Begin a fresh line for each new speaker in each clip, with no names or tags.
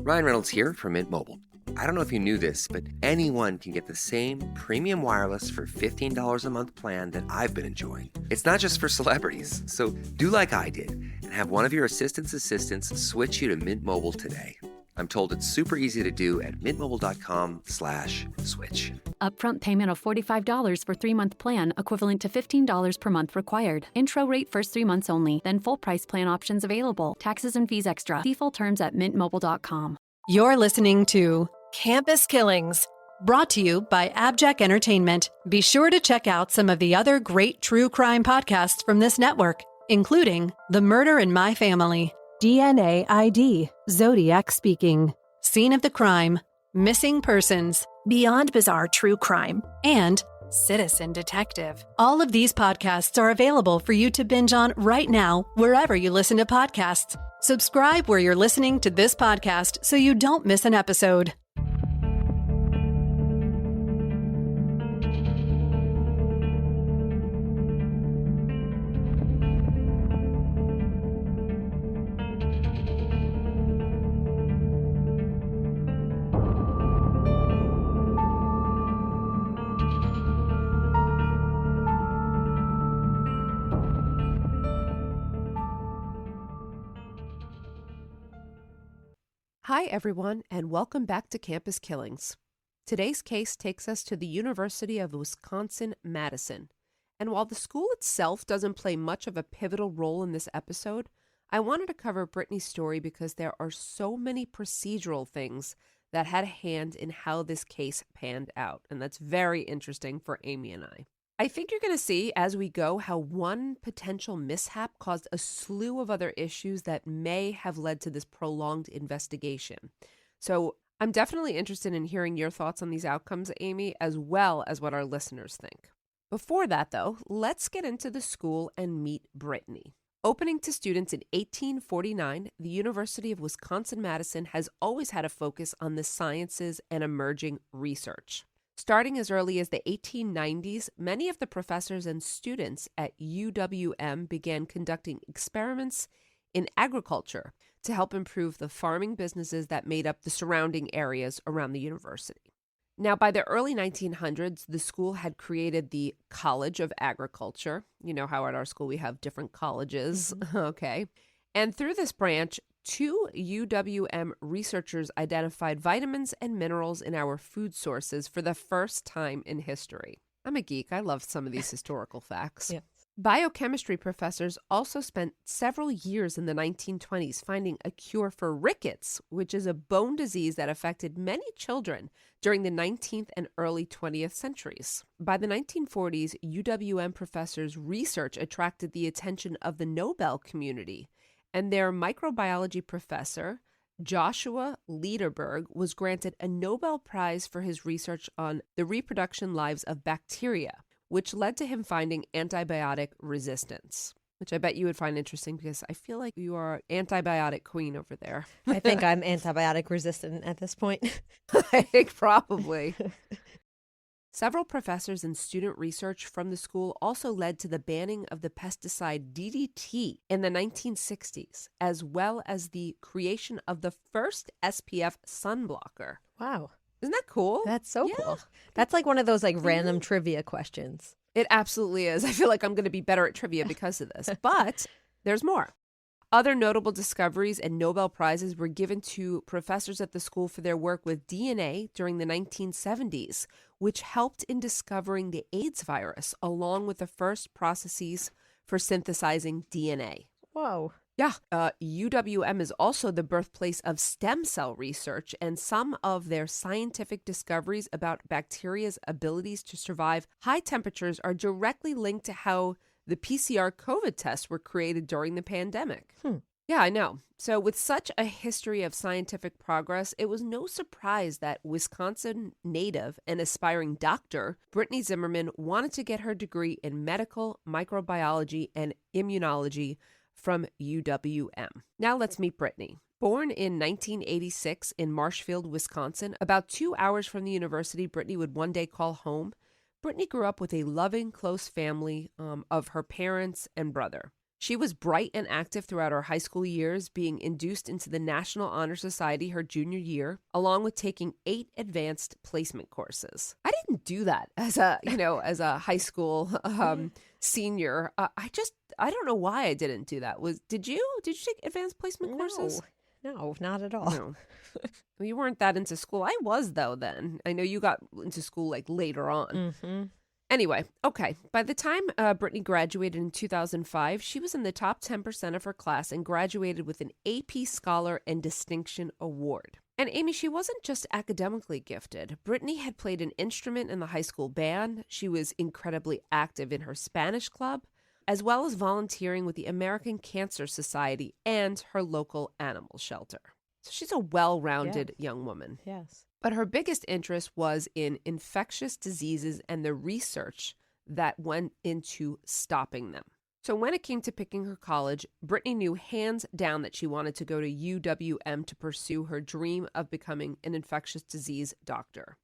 Ryan Reynolds here from Mint Mobile. I don't know if you knew this, but anyone can get the same premium wireless for $15 a month plan that I've been enjoying. It's not just for celebrities. So do like I did and have one of your assistants switch you to Mint Mobile today. I'm told it's super easy to do at mintmobile.com/switch.
Upfront payment of $45 for 3-month plan, equivalent to $15 per month required. Intro rate first 3 months only, then full price plan options available. Taxes and fees extra. See full terms at mintmobile.com.
You're listening to Campus Killings, brought to you by AbJack Entertainment. Be sure to check out some of the other great true crime podcasts from this network, including The Murder in My Family, DNA ID, Zodiac Speaking, Scene of the Crime, Missing Persons, Beyond Bizarre True Crime, and Citizen Detective. All of these podcasts are available for you to binge on right now, wherever you listen to podcasts. Subscribe where you're listening to this podcast so you don't miss an episode.
Hi, everyone, and welcome back to Campus Killings. Today's case takes us to the University of Wisconsin-Madison. And while the school itself doesn't play much of a pivotal role in this episode, I wanted to cover Brittany's story because there are so many procedural things that had a hand in how this case panned out. And that's very interesting for Amy and I. I think you're going to see as we go how one potential mishap caused a slew of other issues that may have led to this prolonged investigation. So I'm definitely interested in hearing your thoughts on these outcomes, Amy, as well as what our listeners think. Before that, though, let's get into the school and meet Brittany. Opening to students in 1849, the University of Wisconsin-Madison has always had a focus on the sciences and emerging research. Starting as early as the 1890s, many of the professors and students at UWM began conducting experiments in agriculture to help improve the farming businesses that made up the surrounding areas around the university. Now, by the early 1900s, the school had created the College of Agriculture. You know how at our school we have different colleges, okay? And through this branch, 2 UWM researchers identified vitamins and minerals in our food sources for the first time in history. I'm a geek. I love some of these historical facts.
Yeah.
Biochemistry professors also spent several years in the 1920s finding a cure for rickets, which is a bone disease that affected many children during the 19th and early 20th centuries. By the 1940s, UWM professors' research attracted the attention of the Nobel community, and their microbiology professor, Joshua Lederberg, was granted a Nobel Prize for his research on the reproduction lives of bacteria, which led to him finding antibiotic resistance, which I bet you would find interesting because I feel like you are antibiotic queen over there.
I think I'm antibiotic resistant at this point.
I think probably. Several professors and student research from the school also led to the banning of the pesticide DDT in the 1960s, as well as the creation of the first SPF sunblocker.
Wow.
Isn't that cool?
That's so cool. That's like one of those random trivia questions.
It absolutely is. I feel like I'm going to be better at trivia because of this, but there's more. Other notable discoveries and Nobel Prizes were given to professors at the school for their work with DNA during the 1970s, which helped in discovering the AIDS virus, along with the first processes for synthesizing DNA.
Whoa.
Yeah. UWM is also the birthplace of stem cell research, and some of their scientific discoveries about bacteria's abilities to survive high temperatures are directly linked to how the PCR COVID tests were created during the pandemic. Yeah, I know. So with such a history of scientific progress, it was no surprise that Wisconsin native and aspiring doctor Brittany Zimmerman wanted to get her degree in medical microbiology and immunology from UWM. Now let's meet Brittany. Born in 1986 in Marshfield, Wisconsin, about 2 hours from the university Brittany would one day call home, Brittany grew up with a loving, close family of her parents and brother. She was bright and active throughout her high school years, being induced into the National Honor Society her junior year, along with taking 8 advanced placement courses. I didn't do that as a high school senior. I don't know why I didn't do that. Did you take advanced placement courses?
No, not at all.
No. Well, you weren't that into school. I was, though, then. I know you got into school like later on.
Mm-hmm.
Anyway, okay. By the time Brittany graduated in 2005, she was in the top 10% of her class and graduated with an AP Scholar and Distinction Award. And Amy, she wasn't just academically gifted. Brittany had played an instrument in the high school band. She was incredibly active in her Spanish club, as well as volunteering with the American Cancer Society and her local animal shelter. So she's a well-rounded young woman.
Yes.
But her biggest interest was in infectious diseases and the research that went into stopping them. So when it came to picking her college, Brittany knew hands down that she wanted to go to UWM to pursue her dream of becoming an infectious disease doctor.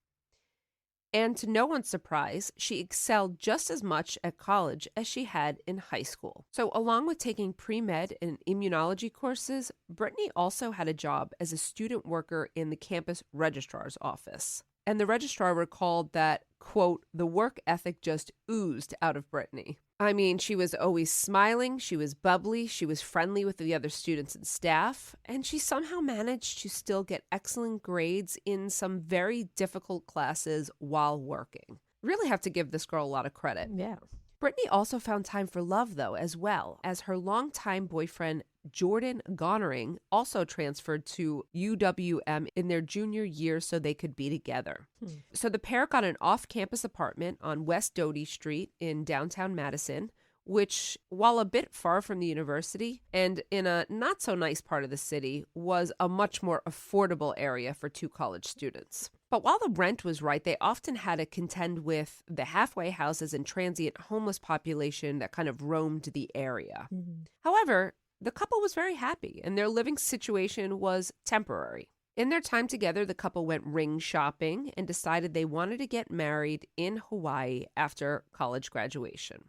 And to no one's surprise, she excelled just as much at college as she had in high school. So along with taking pre-med and immunology courses, Brittany also had a job as a student worker in the campus registrar's office. And the registrar recalled that, quote, the work ethic just oozed out of Brittany. I mean, she was always smiling, she was bubbly, she was friendly with the other students and staff, and she somehow managed to still get excellent grades in some very difficult classes while working. Really have to give this girl a lot of credit.
Yeah.
Brittany also found time for love, though, as well, as her longtime boyfriend, Jordan Gonnering, also transferred to UWM in their junior year so they could be together. So the pair got an off-campus apartment on West Doty Street in downtown Madison, which, while a bit far from the university and in a not-so-nice part of the city, was a much more affordable area for 2 college students. But while the rent was right, they often had to contend with the halfway houses and transient homeless population that kind of roamed the area. Mm-hmm. However, the couple was very happy, and their living situation was temporary. In their time together, the couple went ring shopping and decided they wanted to get married in Hawaii after college graduation.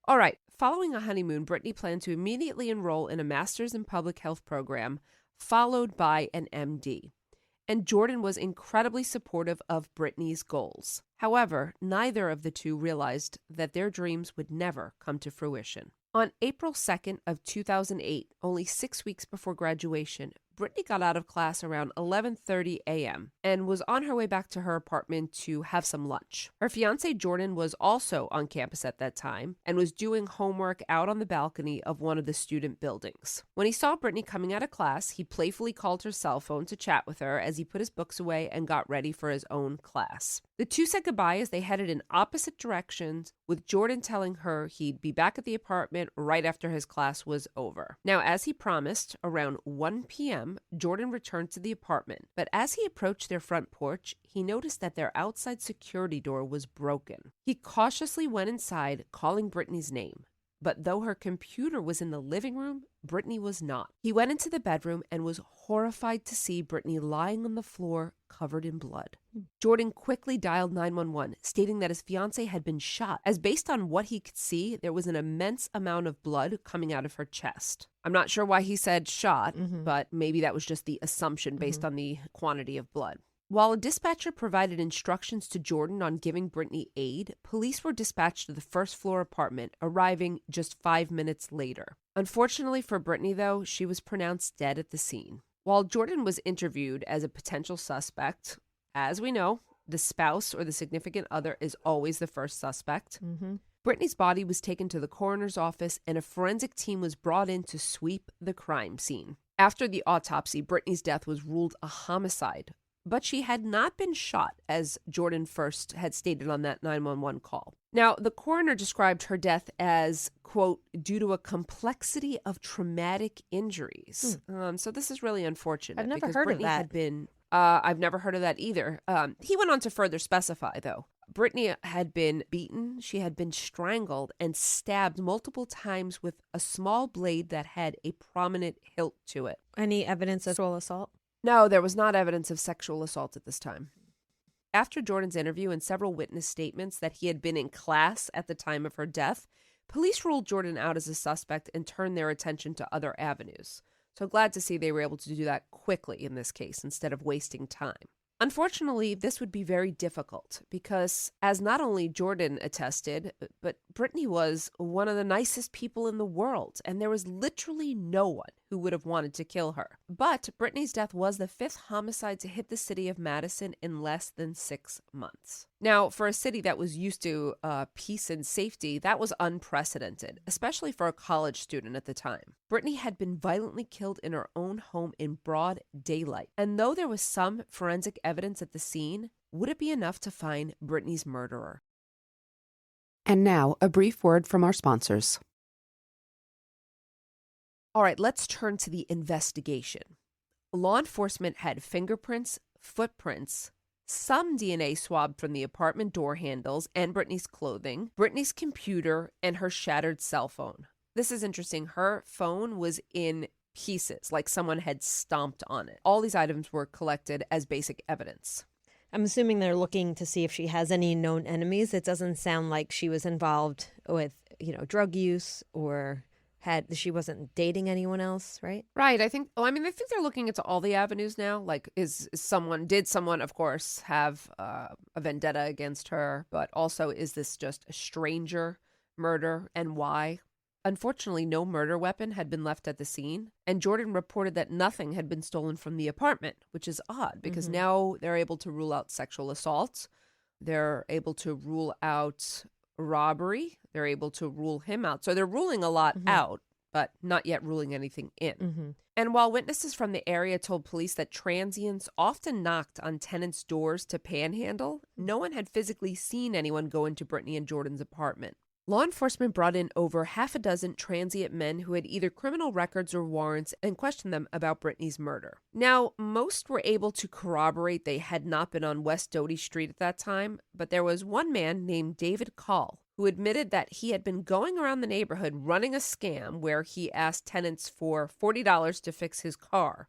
All right, following a honeymoon, Brittany planned to immediately enroll in a master's in public health program, followed by an MD. And Jordan was incredibly supportive of Brittany's goals. However, neither of the two realized that their dreams would never come to fruition. On April 2nd of 2008, only 6 weeks before graduation, Brittany got out of class around 11:30 a.m. and was on her way back to her apartment to have some lunch. Her fiancé Jordan was also on campus at that time and was doing homework out on the balcony of one of the student buildings. When he saw Brittany coming out of class, he playfully called her cell phone to chat with her as he put his books away and got ready for his own class. The two said goodbye as they headed in opposite directions, with Jordan telling her he'd be back at the apartment right after his class was over. Now, as he promised, around 1 p.m., Jordan returned to the apartment, but as he approached their front porch, he noticed that their outside security door was broken. He cautiously went inside, calling Brittany's name. But though her computer was in the living room, Brittany was not. He went into the bedroom and was horrified to see Brittany lying on the floor covered in blood. Jordan quickly dialed 911, stating that his fiancée had been shot, as based on what he could see, there was an immense amount of blood coming out of her chest. I'm not sure why he said shot, but maybe that was just the assumption based on the quantity of blood. While a dispatcher provided instructions to Jordan on giving Brittany aid, police were dispatched to the first-floor apartment, arriving just 5 minutes later. Unfortunately for Brittany, though, she was pronounced dead at the scene. While Jordan was interviewed as a potential suspect, as we know, the spouse or the significant other is always the first suspect. Brittany's body was taken to the coroner's office, and a forensic team was brought in to sweep the crime scene. After the autopsy, Brittany's death was ruled a homicide. But she had not been shot, as Jordan first had stated on that 911 call. Now, the coroner described her death as, quote, due to a complexity of traumatic injuries. So this is really unfortunate.
I've never
because
heard
Brittany
of that.
Had been, I've never heard of that either. He went on to further specify, though. Brittany had been beaten, she had been strangled, and stabbed multiple times with a small blade that had a prominent hilt to it.
Any evidence of sexual assault?
No, there was not evidence of sexual assault at this time. After Jordan's interview and several witness statements that he had been in class at the time of her death, police ruled Jordan out as a suspect and turned their attention to other avenues. So glad to see they were able to do that quickly in this case instead of wasting time. Unfortunately, this would be very difficult because, as not only Jordan attested, but Brittany was one of the nicest people in the world, and there was literally no one who would have wanted to kill her. But Brittany's death was the 5th homicide to hit the city of Madison in less than 6 months. Now, for a city that was used to peace and safety, that was unprecedented, especially for a college student at the time. Brittany had been violently killed in her own home in broad daylight. And though there was some forensic evidence at the scene, would it be enough to find Brittany's murderer?
And now, a brief word from our sponsors.
All right, let's turn to the investigation. Law enforcement had fingerprints, footprints, some DNA swabbed from the apartment door handles and Brittany's clothing, Brittany's computer, and her shattered cell phone. This is interesting. Her phone was in pieces, like someone had stomped on it. All these items were collected as basic evidence.
I'm assuming they're looking to see if she has any known enemies. It doesn't sound like she was involved with, drug use or she wasn't dating anyone else, right?
Right. I think they're looking into all the avenues now. Like, did someone, of course, have a vendetta against her? But also, is this just a stranger murder, and why? Unfortunately, no murder weapon had been left at the scene, and Jordan reported that nothing had been stolen from the apartment, which is odd because now they're able to rule out sexual assault. They're able to rule out robbery. They're able to rule him out. So they're ruling a lot out, but not yet ruling anything in. And while witnesses from the area told police that transients often knocked on tenants' doors to panhandle, no one had physically seen anyone go into Brittany and Jordan's apartment. Law enforcement brought in over 6 transient men who had either criminal records or warrants and questioned them about Brittany's murder. Now, most were able to corroborate they had not been on West Doty Street at that time, but there was one man named David Call who admitted that he had been going around the neighborhood running a scam where he asked tenants for $40 to fix his car.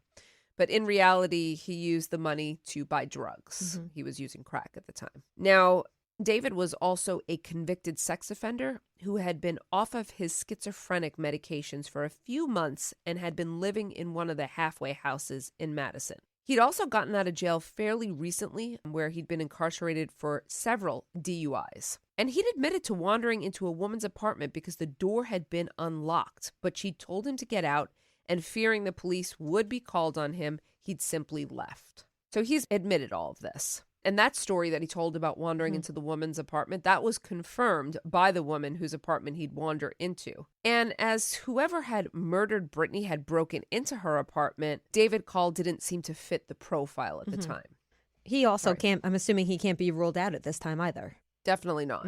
But in reality, he used the money to buy drugs. He was using crack at the time. Now, David was also a convicted sex offender who had been off of his schizophrenic medications for a few months and had been living in one of the halfway houses in Madison. He'd also gotten out of jail fairly recently, where he'd been incarcerated for several DUIs. And he'd admitted to wandering into a woman's apartment because the door had been unlocked, but she told him to get out, and fearing the police would be called on him, he'd simply left. So he's admitted all of this. And that story that he told about wandering into the woman's apartment, that was confirmed by the woman whose apartment he'd wander into. And as whoever had murdered Brittany had broken into her apartment, David Call didn't seem to fit the profile at the time.
He also I'm assuming he can't be ruled out at this time either.
Definitely not.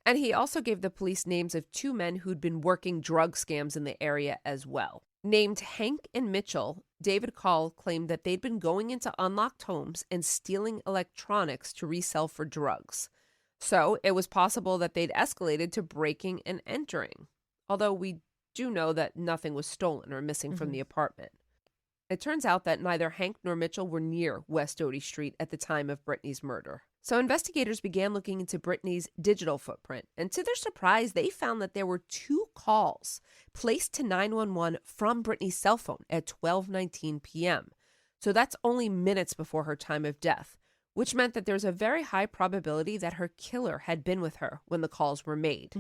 And he also gave the police names of 2 men who'd been working drug scams in the area as well. Named Hank and Mitchell, David Call claimed that they'd been going into unlocked homes and stealing electronics to resell for drugs. So it was possible that they'd escalated to breaking and entering, although we do know that nothing was stolen or missing from the apartment. It turns out that neither Hank nor Mitchell were near West Doty Street at the time of Brittany's murder. So investigators began looking into Brittany's digital footprint, and to their surprise, they found that there were 2 calls placed to 911 from Brittany's cell phone at 12:19 p.m. So that's only minutes before her time of death, which meant that there's a very high probability that her killer had been with her when the calls were made,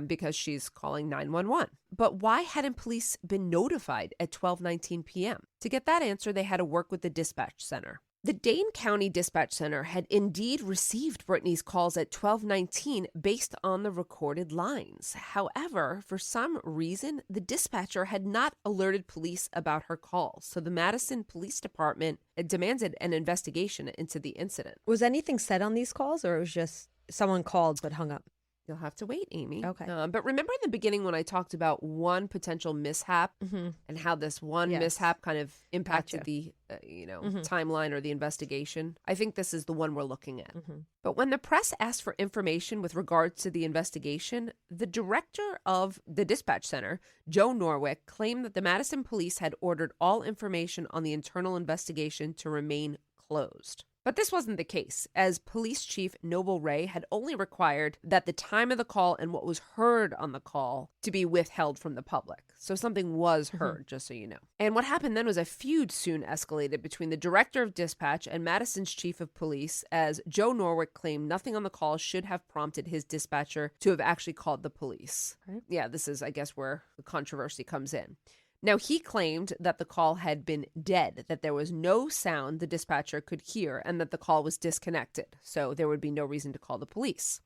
because she's calling 911. But why hadn't police been notified at 12:19 p.m.? To get that answer, they had to work with the dispatch center. The Dane County Dispatch Center had indeed received Brittany's calls at 12:19 based on the recorded lines. However, for some reason, the dispatcher had not alerted police about her calls, so the Madison Police Department demanded an investigation into the incident.
Was anything said on these calls, or it was just someone called but hung up?
You'll have to wait, Amy.
Okay.
But remember in the beginning when I talked about one potential mishap and how this one mishap kind of impacted the timeline or the investigation? I think this is the one we're looking at. But when the press asked for information with regards to the investigation, the director of the dispatch center, Joe Norwick, claimed that the Madison police had ordered all information on the internal investigation to remain closed. But this wasn't the case, as Police Chief Noble Ray had only required that the time of the call and what was heard on the call to be withheld from the public. So something was heard, just so you know. And what happened then was a feud soon escalated between the director of dispatch and Madison's chief of police, as Joe Norwick claimed nothing on the call should have prompted his dispatcher to have actually called the police. Right. Yeah, this is, I guess, where the controversy comes in. Now, he claimed that the call had been dead, that there was no sound the dispatcher could hear, and that the call was disconnected. So there would be no reason to call the police.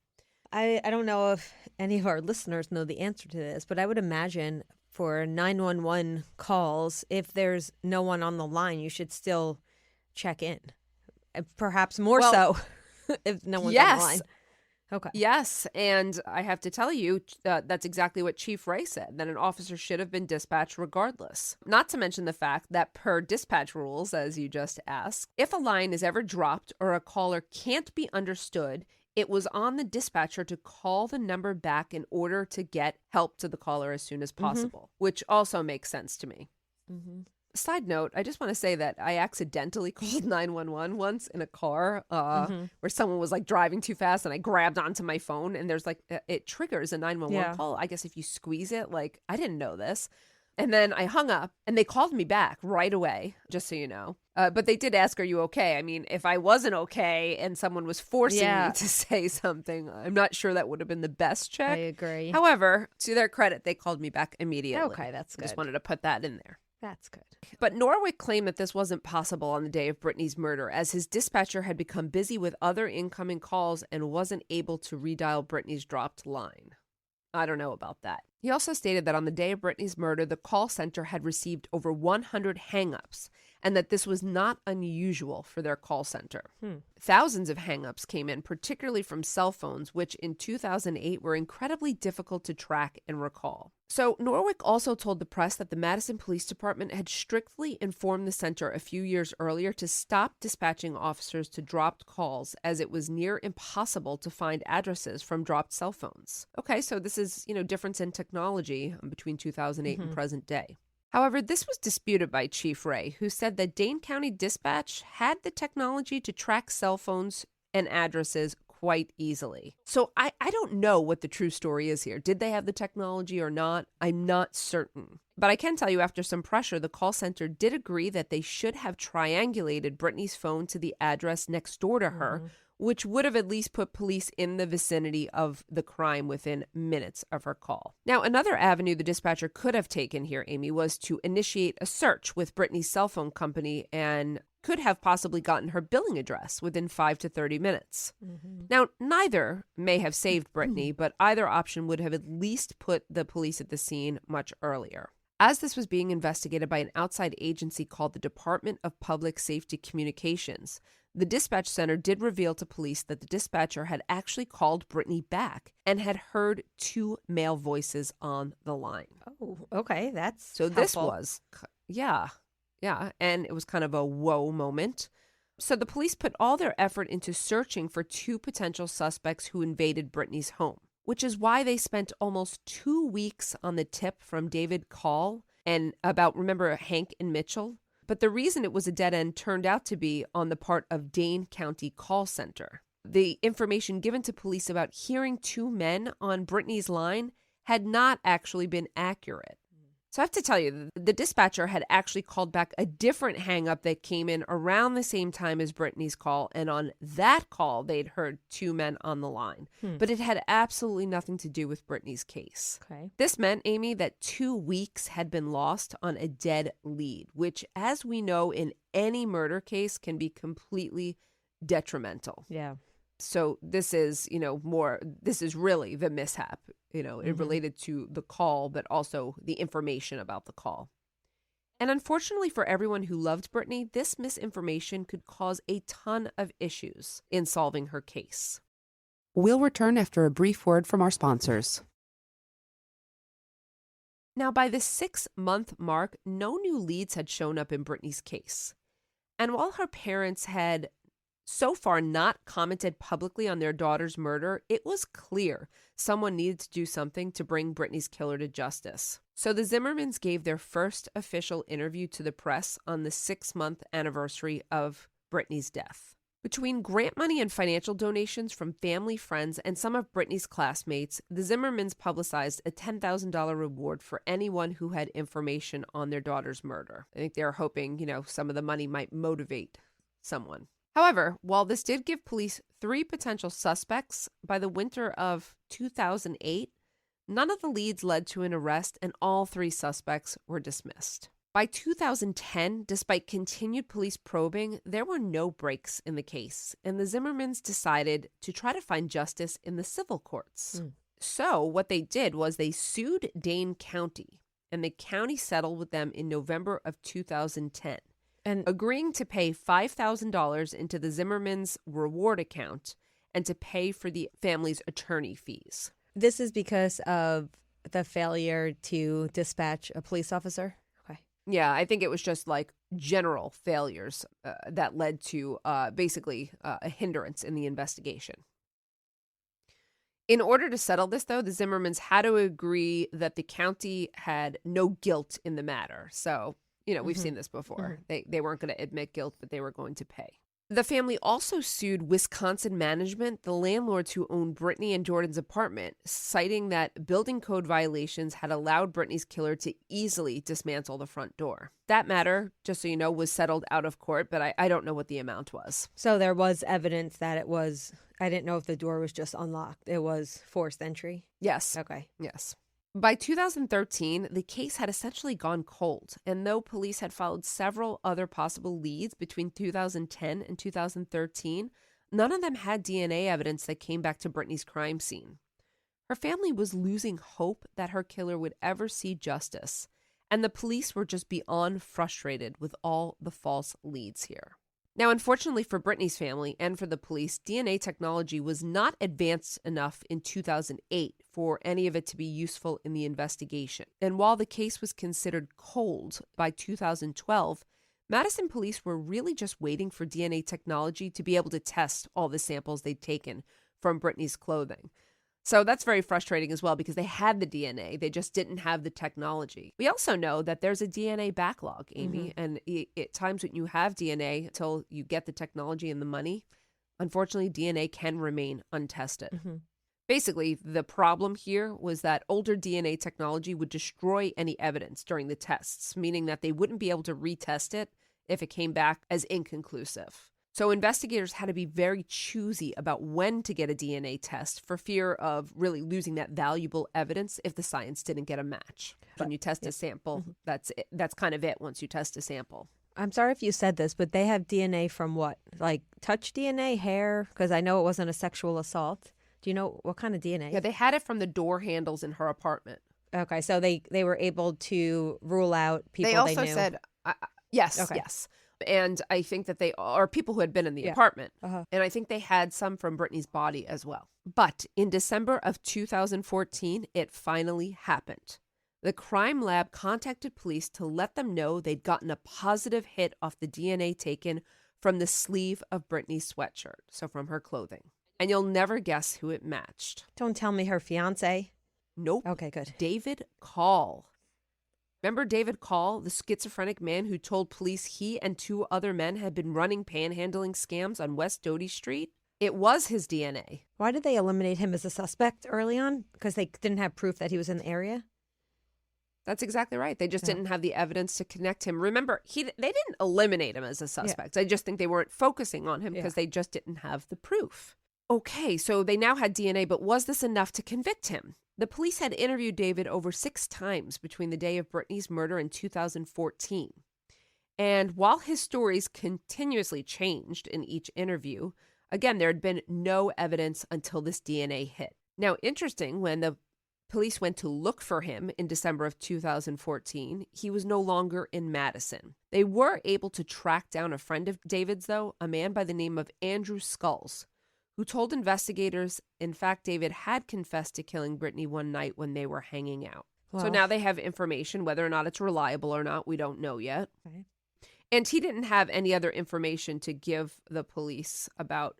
I don't know if any of our listeners know the answer to this, but I would imagine for 911 calls, if there's no one on the line, you should still check in. Perhaps more so if no one's on the line. Okay.
Yes, and I have to tell you, that's exactly what Chief Ray said, that an officer should have been dispatched regardless. Not to mention the fact that per dispatch rules, as you just asked, if a line is ever dropped or a caller can't be understood, it was on the dispatcher to call the number back in order to get help to the caller as soon as possible, which also makes sense to me. Mm-hmm. Side note, I just want to say that I accidentally called 911 once in a car where someone was like driving too fast, and I grabbed onto my phone, and there's like, it triggers a 911 call. I guess if you squeeze it, like, I didn't know this. And then I hung up, and they called me back right away, just so you know. But they did ask, are you okay? I mean, if I wasn't okay and someone was forcing me to say something, I'm not sure that would have been the best check.
I agree.
However, to their credit, they called me back immediately.
Okay, that's good.
I just wanted to put that in there.
That's good.
But Norwick claimed that this wasn't possible on the day of Brittany's murder, as his dispatcher had become busy with other incoming calls and wasn't able to redial Brittany's dropped line. I don't know about that. He also stated that on the day of Brittany's murder, the call center had received over 100 hang-ups, and that this was not unusual for their call center. Thousands of hang-ups came in, particularly from cell phones, which in 2008 were incredibly difficult to track and recall. So Norwick also told the press that the Madison Police Department had strictly informed the center a few years earlier to stop dispatching officers to dropped calls, as it was near impossible to find addresses from dropped cell phones. Okay, so this is, difference in technology between 2008 and present day. However, this was disputed by Chief Ray, who said that Dane County Dispatch had the technology to track cell phones and addresses quite easily. So I don't know what the true story is here. Did they have the technology or not? I'm not certain. But I can tell you, after some pressure, the call center did agree that they should have triangulated Brittany's phone to the address next door to her, which would have at least put police in the vicinity of the crime within minutes of her call. Now, another avenue the dispatcher could have taken here, Amy, was to initiate a search with Brittany's cell phone company and could have possibly gotten her billing address within 5 to 30 minutes. Now, neither may have saved Brittany, but either option would have at least put the police at the scene much earlier. As this was being investigated by an outside agency called the Department of Public Safety Communications, the dispatch center did reveal to police that the dispatcher had actually called Brittany back and had heard 2 male voices on the line.
Oh, okay. That's
so
helpful.
This was, yeah. And it was kind of a whoa moment. So the police put all their effort into searching for 2 potential suspects who invaded Brittany's home, which is why they spent almost 2 weeks on the tip from David Call and about, remember, Hank and Mitchell? But the reason it was a dead end turned out to be on the part of Dane County Call Center. The information given to police about hearing 2 men on Brittany's line had not actually been accurate. So I have to tell you, the dispatcher had actually called back a different hang-up that came in around the same time as Brittany's call, and on that call, they'd heard 2 men on the line. But it had absolutely nothing to do with Brittany's case.
Okay.
This meant, Amy, that 2 weeks had been lost on a dead lead, which, as we know, in any murder case can be completely detrimental.
Yeah.
So this is, this is really the mishap, it related to the call, but also the information about the call. And unfortunately for everyone who loved Brittany, this misinformation could cause a ton of issues in solving her case.
We'll return after a brief word from our sponsors.
Now, by the 6-month mark, no new leads had shown up in Brittany's case. And while her parents had so far not commented publicly on their daughter's murder, it was clear someone needed to do something to bring Brittany's killer to justice. So the Zimmermans gave their first official interview to the press on the 6-month anniversary of Brittany's death. Between grant money and financial donations from family, friends, and some of Brittany's classmates, the Zimmermans publicized a $10,000 reward for anyone who had information on their daughter's murder. I think they were hoping, some of the money might motivate someone. However, while this did give police 3 potential suspects, by the winter of 2008, none of the leads led to an arrest, and all 3 suspects were dismissed. By 2010, despite continued police probing, there were no breaks in the case, and the Zimmermans decided to try to find justice in the civil courts. So what they did was they sued Dane County, and the county settled with them in November of 2010,
And
agreeing to pay $5,000 into the Zimmermans' reward account and to pay for the family's attorney fees.
this is because of the failure to dispatch a police officer? Okay.
Yeah, I think it was just like general failures that led to basically a hindrance in the investigation. In order to settle this, though, the Zimmermans had to agree that the county had no guilt in the matter. So, we've seen this before. They weren't going to admit guilt, but they were going to pay. The family also sued Wisconsin Management, the landlords who owned Brittany and Jordan's apartment, citing that building code violations had allowed Brittany's killer to easily dismantle the front door. That matter, just so you know, was settled out of court, but I don't know what the amount was.
So there was evidence that it was, I didn't know if the door was just unlocked. It was forced entry?
Yes.
Okay.
Yes. By 2013, the case had essentially gone cold, and though police had followed several other possible leads between 2010 and 2013, none of them had DNA evidence that came back to Brittany's crime scene. Her family was losing hope that her killer would ever see justice, and the police were just beyond frustrated with all the false leads here. Now, unfortunately for Brittany's family and for the police, DNA technology was not advanced enough in 2008 for any of it to be useful in the investigation. And while the case was considered cold by 2012, Madison police were really just waiting for DNA technology to be able to test all the samples they'd taken from Brittany's clothing. So that's very frustrating as well because they had the DNA. They just didn't have the technology. We also know that there's a DNA backlog, Amy, and at times when you have DNA until you get the technology and the money, unfortunately, DNA can remain untested. Basically, the problem here was that older DNA technology would destroy any evidence during the tests, meaning that they wouldn't be able to retest it if it came back as inconclusive. So investigators had to be very choosy about when to get a DNA test for fear of really losing that valuable evidence if the science didn't get a match. When you test a sample, that's it. That's kind of it once you test a sample.
I'm sorry if you said this, but they have DNA from what? Like touch DNA, hair? Because I know it wasn't a sexual assault. Do you know what kind of DNA?
Yeah, they had it from the door handles in her apartment.
Okay, so they were able to rule out people
They
they
also
knew.
said, yes,
Okay.
yes. And I think that they are people who had been in the apartment. And I think they had some from Brittany's body as well. But in December of 2014, it finally happened. The crime lab contacted police to let them know they'd gotten a positive hit off the DNA taken from the sleeve of Brittany's sweatshirt, so from her clothing. And you'll never guess who it matched.
Don't tell me her fiance.
Nope.
Okay, good.
David Call. Remember David Call, the schizophrenic man who told police he and 2 other men had been running panhandling scams on West Doty Street? It was his DNA.
Why did they eliminate him as a suspect early on? Because they didn't have proof that he was in the area?
That's exactly right. They just didn't have the evidence to connect him. Remember, they didn't eliminate him as a suspect. I just think they weren't focusing on him because they just didn't have the proof. Okay, so they now had DNA, but was this enough to convict him? The police had interviewed David over 6 times between the day of Brittany's murder and 2014. And while his stories continuously changed in each interview, again, there had been no evidence until this DNA hit. Now, interesting, when the police went to look for him in December of 2014, he was no longer in Madison. They were able to track down a friend of David's, though, a man by the name of Andrew Skulls, who told investigators, in fact, David had confessed to killing Brittany one night when they were hanging out.
Wow.
So now they have information. Whether or not it's reliable or not, we don't know yet.
Okay.
And he didn't have any other information to give the police about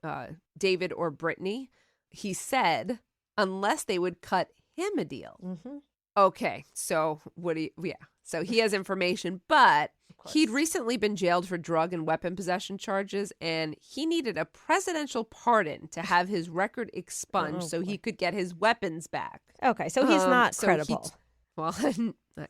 David or Brittany. He said, unless they would cut him a deal. Okay, so so he has information, but
course.
He'd recently been jailed for drug and weapon possession charges, and he needed a presidential pardon to have his record expunged so he could get his weapons back.
Okay, so he's not
so
credible.
Well,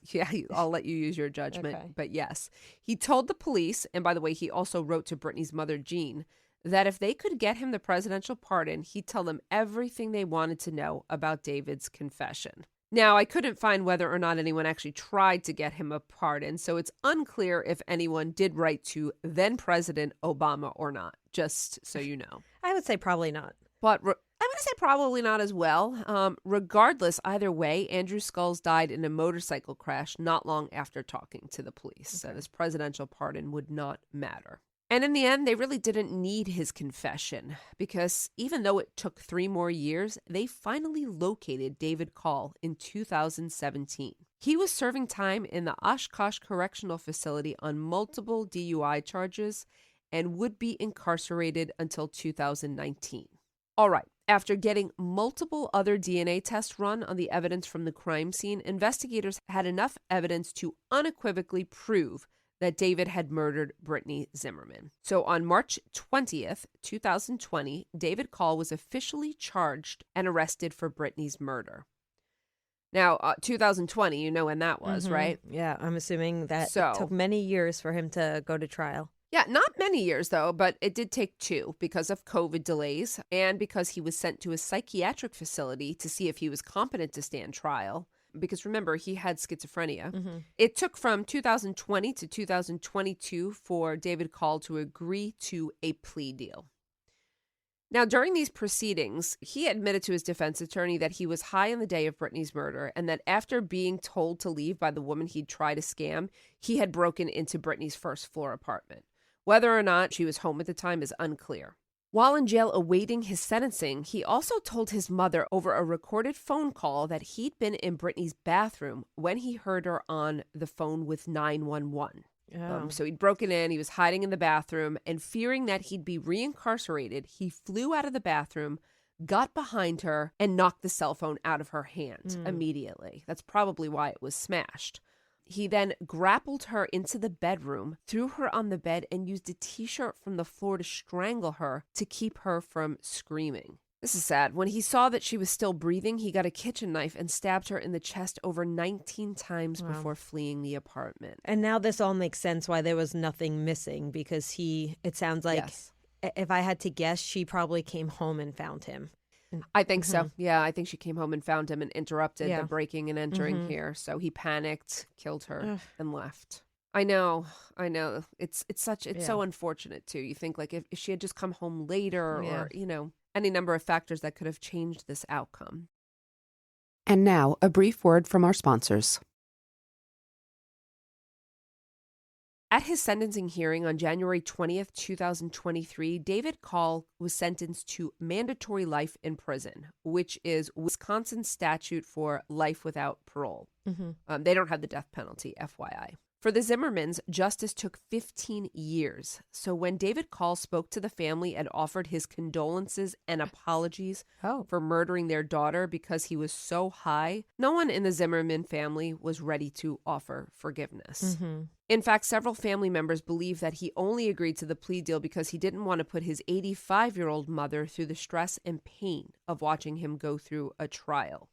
yeah, I'll let you use your judgment.
Okay.
But yes, he told the police, and by the way, he also wrote to Brittany's mother, Jean, that if they could get him the presidential pardon, he'd tell them everything they wanted to know about David's confession. Now, I couldn't find whether or not anyone actually tried to get him a pardon, so it's unclear if anyone did write to then President Obama or not, just so you know.
I would say probably not.
But I'm going to say probably not as well. Regardless, either way, Andrew Skulls died in a motorcycle crash not long after talking to the police. So this presidential pardon would not matter. And in the end, they really didn't need his confession because even though it took 3 more years, they finally located David Call in 2017. He was serving time in the Oshkosh Correctional Facility on multiple DUI charges and would be incarcerated until 2019. All right. After getting multiple other DNA tests run on the evidence from the crime scene, investigators had enough evidence to unequivocally prove that David had murdered Brittany Zimmerman. So on March 20th, 2020, David Call was officially charged and arrested for Brittany's murder. Now, 2020, you know when that was, right?
Yeah, I'm assuming that it took many years for him to go to trial.
Yeah, not many years, though, but it did take 2 because of COVID delays and because he was sent to a psychiatric facility to see if he was competent to stand trial. Because remember, he had schizophrenia. It took from 2020 to 2022 for David Call to agree to a plea deal. Now, during these proceedings, he admitted to his defense attorney that he was high on the day of Brittany's murder and that after being told to leave by the woman he'd tried to scam, he had broken into Brittany's first floor apartment. Whether or not she was home at the time is unclear. While in jail awaiting his sentencing, he also told his mother over a recorded phone call that he'd been in Brittany's bathroom when he heard her on the phone with 911. So he'd broken in, he was hiding in the bathroom, and fearing that he'd be reincarcerated, he flew out of the bathroom, got behind her, and knocked the cell phone out of her hand immediately. That's probably why it was smashed. He then grappled her into the bedroom, threw her on the bed, and used a t-shirt from the floor to strangle her to keep her from screaming. This is sad. When he saw that she was still breathing, he got a kitchen knife and stabbed her in the chest over 19 times before fleeing the apartment.
And now this all makes sense why there was nothing missing because it sounds like, if I had to guess, she probably came home and found him.
I think so. Yeah, I think she came home and found him and interrupted the breaking and entering here. So he panicked, killed her, and left. I know. It's so unfortunate too. You think like if she had just come home later or, any number of factors that could have changed this outcome.
And now, a brief word from our sponsors.
At his sentencing hearing on January 20th, 2023, David Call was sentenced to mandatory life in prison, which is Wisconsin's statute for life without parole. They don't have the death penalty, FYI. For the Zimmermans, justice took 15 years. So when David Call spoke to the family and offered his condolences and apologies for murdering their daughter because he was so high, no one in the Zimmerman family was ready to offer forgiveness. In fact, several family members believe that he only agreed to the plea deal because he didn't want to put his 85-year-old mother through the stress and pain of watching him go through a trial.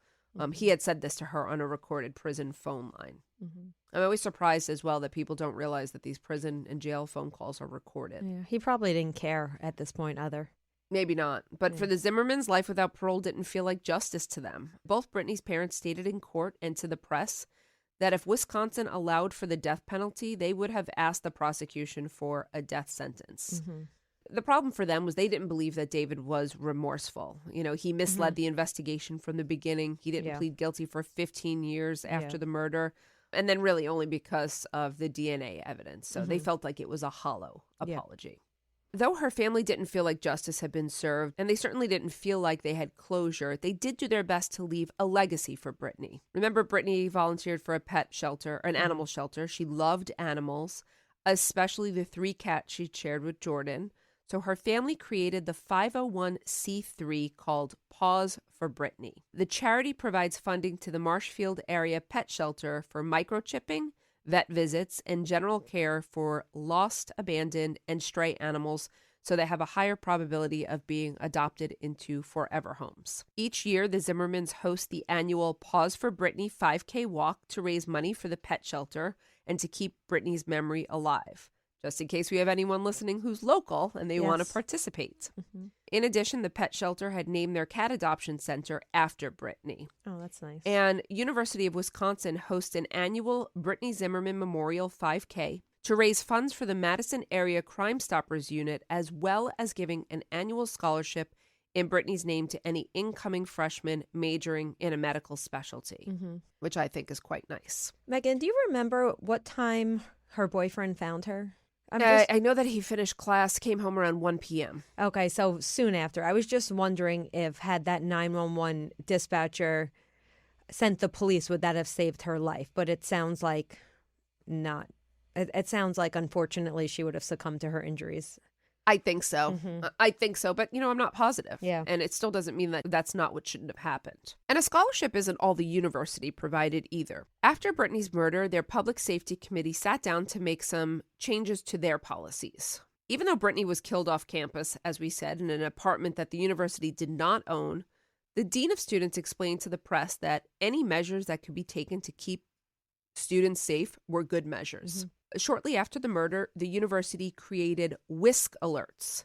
He had said this to her on a recorded prison phone line. I'm always surprised as well that people don't realize that these prison and jail phone calls are recorded.
Yeah, he probably didn't care at this point either.
Maybe not. But for the Zimmermans, life without parole didn't feel like justice to them. Both Brittany's parents stated in court and to the press that if Wisconsin allowed for the death penalty, they would have asked the prosecution for a death sentence. The problem for them was they didn't believe that David was remorseful. He misled the investigation from the beginning. He didn't plead guilty for 15 years after the murder. And then really only because of the DNA evidence. So they felt like it was a hollow apology. Though her family didn't feel like justice had been served, and they certainly didn't feel like they had closure, they did do their best to leave a legacy for Brittany. Remember, Brittany volunteered for a pet shelter, an animal shelter. She loved animals, especially the 3 cats she shared with Jordan. So her family created the 501c3 called Paws for Brittany. The charity provides funding to the Marshfield area pet shelter for microchipping, vet visits, and general care for lost, abandoned, and stray animals so they have a higher probability of being adopted into forever homes. Each year, the Zimmermans host the annual Pause for Brittany 5K walk to raise money for the pet shelter and to keep Brittany's memory alive, just in case we have anyone listening who's local and they want to participate. Mm-hmm. In addition, the pet shelter had named their cat adoption center after Brittany.
Oh, that's nice.
And University of Wisconsin hosts an annual Brittany Zimmerman Memorial 5K to raise funds for the Madison Area Crime Stoppers Unit, as well as giving an annual scholarship in Brittany's name to any incoming freshmen majoring in a medical specialty, which I think is quite nice.
Megan, do you remember what time her boyfriend found her?
I know that he finished class, came home around 1 p.m.
Okay, so soon after. I was just wondering if had that 911 dispatcher sent the police, would that have saved her life? But it sounds like not. It sounds like, unfortunately, she would have succumbed to her injuries.
I think so. I think so. But, I'm not positive.
Yeah.
And it still doesn't mean that that's not what shouldn't have happened. And a scholarship isn't all the university provided either. After Brittany's murder, their public safety committee sat down to make some changes to their policies. Even though Brittany was killed off campus, as we said, in an apartment that the university did not own, the dean of students explained to the press that any measures that could be taken to keep students safe were good measures. Shortly after the murder, the university created whisk alerts,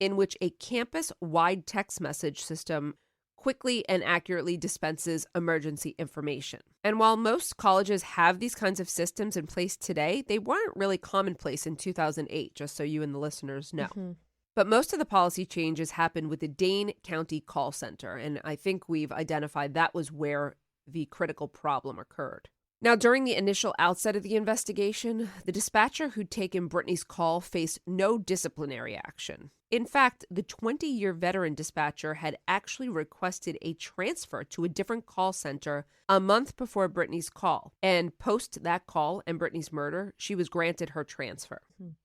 in which a campus-wide text message system quickly and accurately dispenses emergency information. And while most colleges have these kinds of systems in place today, they weren't really commonplace in 2008, just so you and the listeners know. But most of the policy changes happened with the Dane County Call Center, and I think we've identified that was where the critical problem occurred. Now, during the initial outset of the investigation, the dispatcher who'd taken Brittany's call faced no disciplinary action. In fact, the 20-year veteran dispatcher had actually requested a transfer to a different call center a month before Brittany's call. And post that call and Brittany's murder, she was granted her transfer.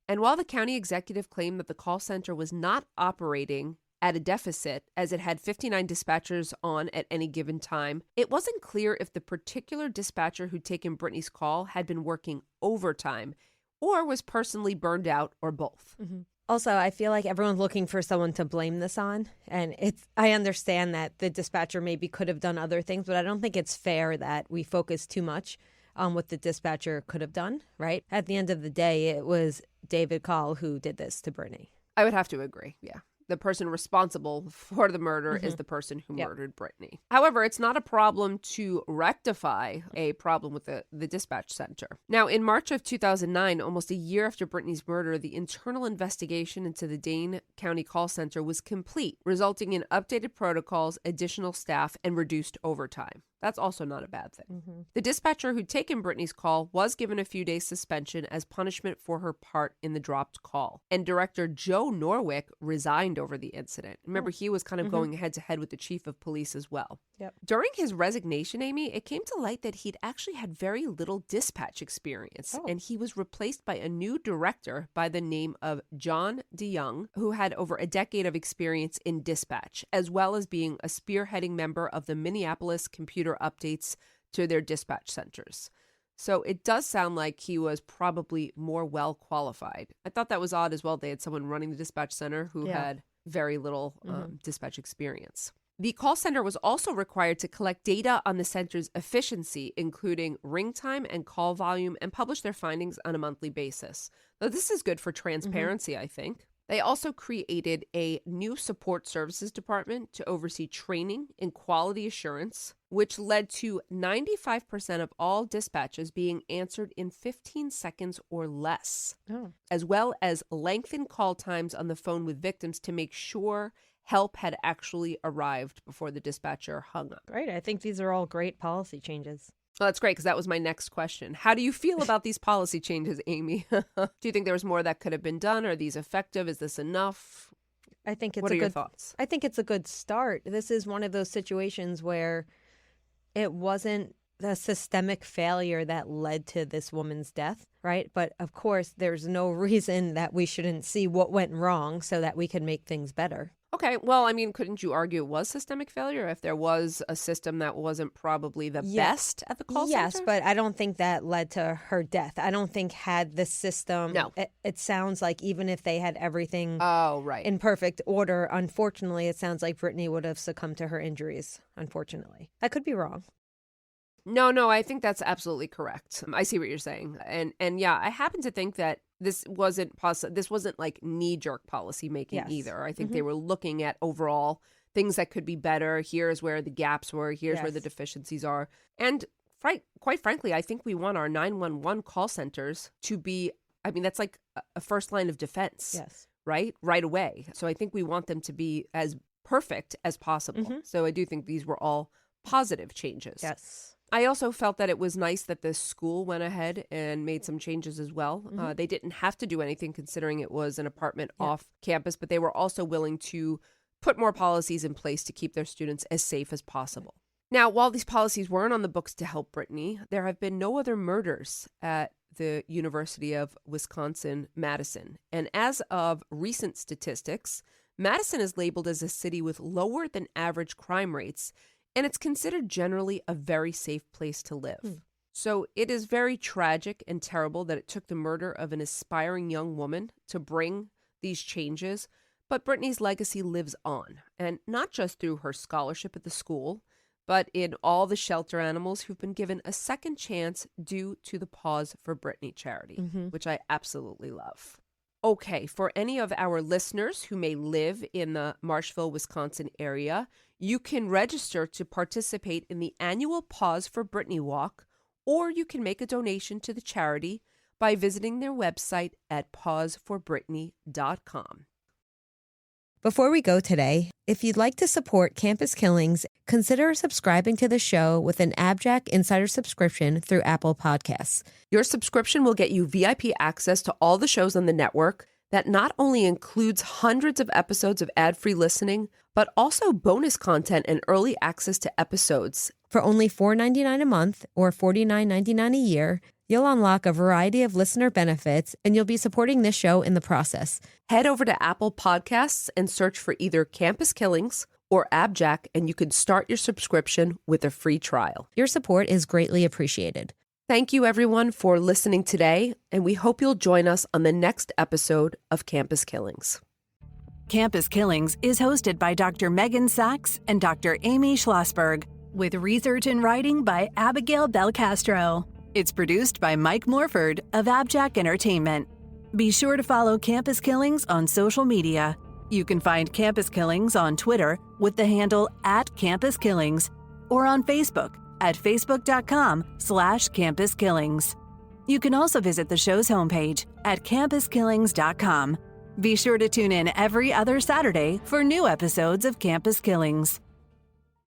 And while the county executive claimed that the call center was not operating at a deficit, as it had 59 dispatchers on at any given time, it wasn't clear if the particular dispatcher who'd taken Brittany's call had been working overtime or was personally burned out, or both.
Also, I feel like everyone's looking for someone to blame this on. And I understand that the dispatcher maybe could have done other things, but I don't think it's fair that we focus too much on what the dispatcher could have done, right? At the end of the day, it was David Call who did this to Brittany.
I would have to agree, yeah. The person responsible for the murder is the person who murdered Brittany. However, it's not a problem to rectify a problem with the dispatch center. Now, in March of 2009, almost a year after Brittany's murder, the internal investigation into the Dane County Call Center was complete, resulting in updated protocols, additional staff, and reduced overtime. That's also not a bad thing. The dispatcher who'd taken Brittany's call was given a few days suspension as punishment for her part in the dropped call. And Director Joe Norwick resigned over the incident. Remember, he was kind of going head to head with the chief of police as well. During his resignation, Amy, it came to light that he'd actually had very little dispatch experience. And he was replaced by a new director by the name of John DeYoung, who had over a decade of experience in dispatch, as well as being a spearheading member of the Minneapolis Computer updates to their dispatch centers. So it does sound like he was probably more well qualified. I thought that was odd as well. They had someone running the dispatch center who had very little dispatch experience. The call center was also required to collect data on the center's efficiency, including ring time and call volume, and publish their findings on a monthly basis. Now, this is good for transparency, I think. They also created a new support services department to oversee training and quality assurance, which led to 95% of all dispatches being answered in 15 seconds or less, as well as lengthened call times on the phone with victims to make sure help had actually arrived before the dispatcher hung up.
Right. I think these are all great policy changes.
Well, that's great, because that was my next question. How do you feel about these policy changes, Amy? Do you think there was more that could have been done? Are these effective? Is this enough?
I think it's
What are your thoughts?
I think it's a good start. This is one of those situations where it wasn't the systemic failure that led to this woman's death, right? But of course, there's no reason that we shouldn't see what went wrong so that we can make things better.
Okay, well, I mean, couldn't you argue it was systemic failure if there was a system that wasn't probably the best at the call center?
Yes, but I don't think that led to her death. I don't think had the system.
No.
It sounds like even if they had everything
right.
in perfect order, unfortunately, it sounds like Brittany would have succumbed to her injuries, unfortunately. I could be wrong.
No, I think that's absolutely correct. I see what you're saying. And yeah, I happen to think that this wasn't like knee-jerk policy making either. I think they were looking at overall things that could be better. Here's where the gaps were. Here's where the deficiencies are. And quite frankly, I think we want our 911 call centers to be, I mean, that's like a first line of defense, right away. So I think we want them to be as perfect as possible. So I do think these were all positive changes.
Yes.
I also felt that it was nice that the school went ahead and made some changes as well. They didn't have to do anything considering it was an apartment off campus, but they were also willing to put more policies in place to keep their students as safe as possible. Now, while these policies weren't on the books to help Brittany, there have been no other murders at the University of Wisconsin-Madison. And as of recent statistics, Madison is labeled as a city with lower than average crime rates, and it's considered generally a very safe place to live. So it is very tragic and terrible that it took the murder of an aspiring young woman to bring these changes, but Brittany's legacy lives on, and not just through her scholarship at the school, but in all the shelter animals who've been given a second chance due to the Pause for Brittany charity, which I absolutely love. Okay, for any of our listeners who may live in the Marshville, Wisconsin area, you can register to participate in the annual Pause for Brittany Walk, or you can make a donation to the charity by visiting their website at pauseforbrittany.com.
Before we go today, if you'd like to support Campus Killings, consider subscribing to the show with an AbJack Insider subscription through Apple Podcasts.
Your subscription will get you VIP access to all the shows on the network that not only includes hundreds of episodes of ad-free listening, but also bonus content and early access to episodes.
For only $4.99 a month or $49.99 a year, you'll unlock a variety of listener benefits, and you'll be supporting this show in the process.
Head over to Apple Podcasts and search for either Campus Killings or AbJack, and you can start your subscription with a free trial.
Your support is greatly appreciated.
Thank you, everyone, for listening today, and we hope you'll join us on the next episode of Campus Killings.
Campus Killings is hosted by Dr. Megan Sachs and Dr. Amy Schlossberg, with research and writing by Abigail Belcastro. It's produced by Mike Morford of AbJack Entertainment. Be sure to follow Campus Killings on social media. You can find Campus Killings on Twitter with the handle @CampusKillings, or on Facebook at facebook.com/CampusKillings. You can also visit the show's homepage at campuskillings.com. Be sure to tune in every other Saturday for new episodes of Campus Killings.